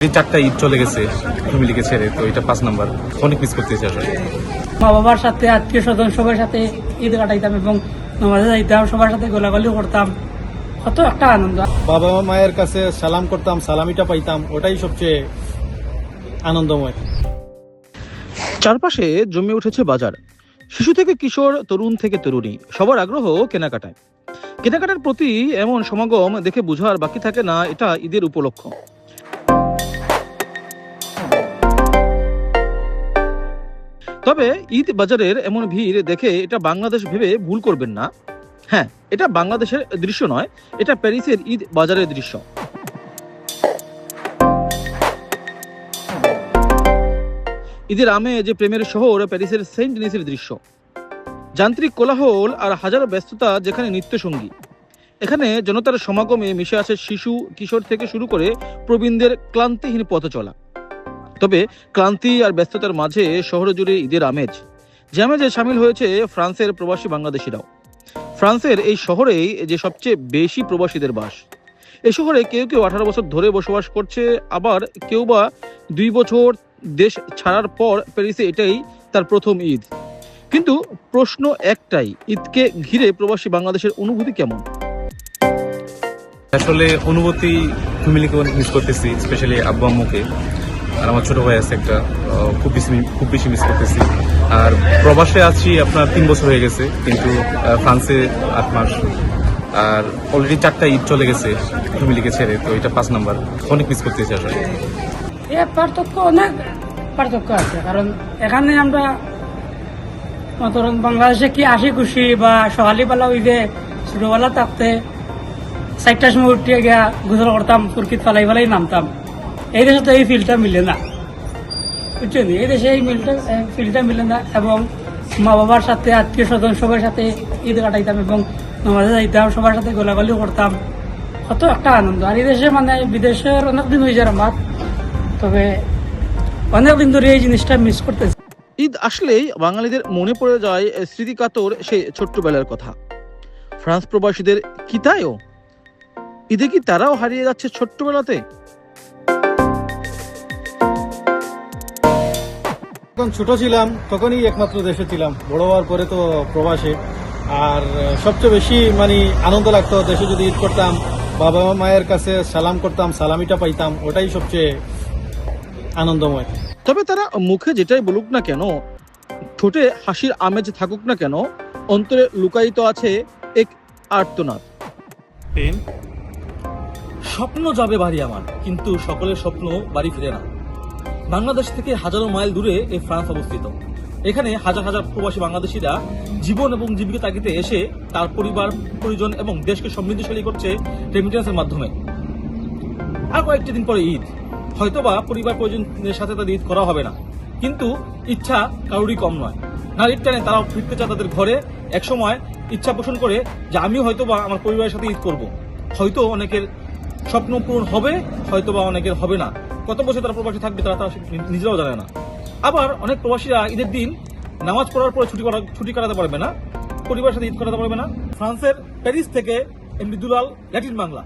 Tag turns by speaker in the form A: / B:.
A: চারটা ঈদ চলে গেছে ফ্যামিলিকে ছেড়ে, তো এটা 5 নাম্বার। অনেক মিস করতেছি আসলে।
B: মা বাবার সাথে, আত্মীয় স্বজন সবার সাথে ঈদ কাটাইতাম এবং নামাজে যাইতাম, সবার সাথে গোলাগুলি করতাম। কত একটা আনন্দ।
C: বাবা মায়ের কাছে সালাম করতাম, সালামিটা পাইতাম, ওটাই সবচেয়ে আনন্দময়।
D: চারপাশে জমে উঠেছে বাজার। শিশু থেকে কিশোর, তরুণ থেকে তরুণী, সবার আগ্রহ কেনাকাটায়। কেনাকাটার প্রতি এমন সমাগম দেখে বোঝার বাকি থাকে না এটা ঈদের উপলক্ষ। তবে ঈদ বাজারের এমন ভিড় দেখে এটা বাংলাদেশ ভেবে ভুল করবেন না। হ্যাঁ, এটা বাংলাদেশের দৃশ্য নয়, এটা প্যারিসের ঈদ বাজারের দৃশ্য। ঈদের আমেজ প্রেমের শহর প্যারিসের সেন্ট ডেনিসের দৃশ্য। যান্ত্রিক কোলাহল আর হাজারো ব্যস্ততা যেখানে নিত্য সঙ্গী। এখানে জনতার সমাগমে মিশে আসে শিশু, কিশোর থেকে শুরু করে প্রবীণদের ক্লান্তিহীন পথ চলা। তবে ক্লান্তি আর ব্যস্ততার মাঝে শহর জুড়ে ঈদের আমেজ, যে আমেজে সামিল হয়েছে ফ্রান্সের প্রবাসী বাংলাদেশিরাও। ফ্রান্সের এই শহরেই যে সবচেয়ে বেশি প্রবাসীদের বাস। এই শহরে কেউ কেউ 18 বছর ধরে বসবাস করছে, আবার কেউ বা 2 বছর দেশ ছাড়ার পর প্যারিসে এটাই তার প্রথম ঈদ। কিন্তু প্রশ্ন একটাই, ঈদকে ঘিরে প্রবাসী বাংলাদেশের অনুভূতি কেমন?
A: আসলে অনুভূতি, ফ্যামিলিকে অনেক মিস করতেছি, স্পেশালি আব্বু আম্মুকে। আর আমার ছোট ভাই আছে একটা, খুব বেশি মিস করতেছি। আর প্রবাসে আছি আপনার 3 বছর হয়ে গেছে, কিন্তু ফ্রান্সে 8 মাস। আর অলরেডি 4টা ঈদ চলে গেছে ফ্যামিলিকে ছেড়ে, তো এটা 5 নাম্বার। অনেক মিস করতেছি আসলে।
B: এর অনেক পার্থক্য আছে, কারণ এখানে আমরা ধরুন বাংলাদেশে কি আসি খুশি বা সকালবেলা ঈদে ছোটবেলা থাকতে 4টার সময় উঠিয়ে গিয়া গোসল করতাম, ফুরকিত ফালাই নামতাম। এই দেশে তো এই ফিলটা মিলে না, বুঝছেন? এই দেশে এই ফিলটা মিলে না। এবং মা বাবার সাথে, আত্মীয় স্বজন সবার সাথে ঈদ কাটাইতাম এবং নামাজে যাইতাম, সবার সাথে গোলাগুলি করতাম। কত একটা আনন্দ। আর এই দেশে বিদেশের অনেকদিন হয়ে যায় আমার, তবে অনেকদিন ধরে এই জিনিসটা মিস করতেছি।
D: ঈদ আসলেই বাঙালিদের মনে পড়ে যায় স্মৃতিকাতর সেই ছোট্টবেলার কথা। ফ্রান্স প্রবাসীদের কি তাইও? ঈদে কি তারাও হারিয়ে যাচ্ছে ছোট্টবেলাতে?
C: যখন ছোট ছিলাম তখনই একমাত্র দেশে ছিলাম, বড় হওয়ার পরে তো প্রবাসে। আর সবচেয়ে বেশি আনন্দ লাগতো দেশে যদি ঈদ করতাম, বাবা মায়ের কাছে সালাম করতাম, সালামিটা পাইতাম, ওটাই সবচেয়ে আনন্দময়।
D: তবে তারা মুখে যেটাই বলুক না কেন, ঠোঁটে হাসির আমেজ থাকুক না কেন, অন্তরে লুকায়িত আছে এক আর্তনাদ। স্বপ্ন যাবে বাড়ি আমার, কিন্তু সকলের স্বপ্ন বাড়ি ফিরে না। বাংলাদেশ থেকে হাজারো মাইল দূরে এই ফ্রান্স অবস্থিত। এখানে হাজার হাজার প্রবাসী বাংলাদেশিরা জীবন এবং জীবিকা তাগিদে এসে তার পরিবার, পরিজন এবং দেশকে সমৃদ্ধশালী করছে রেমিটেন্সের মাধ্যমে। আর কয়েকটি দিন পরে ঈদ, হয়তোবা পরিবার পরিজনের সাথে তাদের ঈদ করা হবে না, কিন্তু ইচ্ছা কারোরই কম নয়। নারীর টানে তারাও ফিরতে চায় তাদের ঘরে। একসময় ইচ্ছা পোষণ করে যে আমিও হয়তোবা আমার পরিবারের সাথে ঈদ করব। হয়তো অনেকের স্বপ্ন পূরণ হবে, হয়তোবা অনেকের হবে না। কত বছর তারা প্রবাসী থাকবে তারা নিজেরাও জানে না। আবার অনেক প্রবাসীরা ঈদের দিন নামাজ পড়ার পরে ছুটি কাটাতে পারবে না, পরিবারের সাথে ঈদ কাটাতে পারবে না। ফ্রান্সের প্যারিস থেকে এমডি দুলাল, ল্যাটিন বাংলা।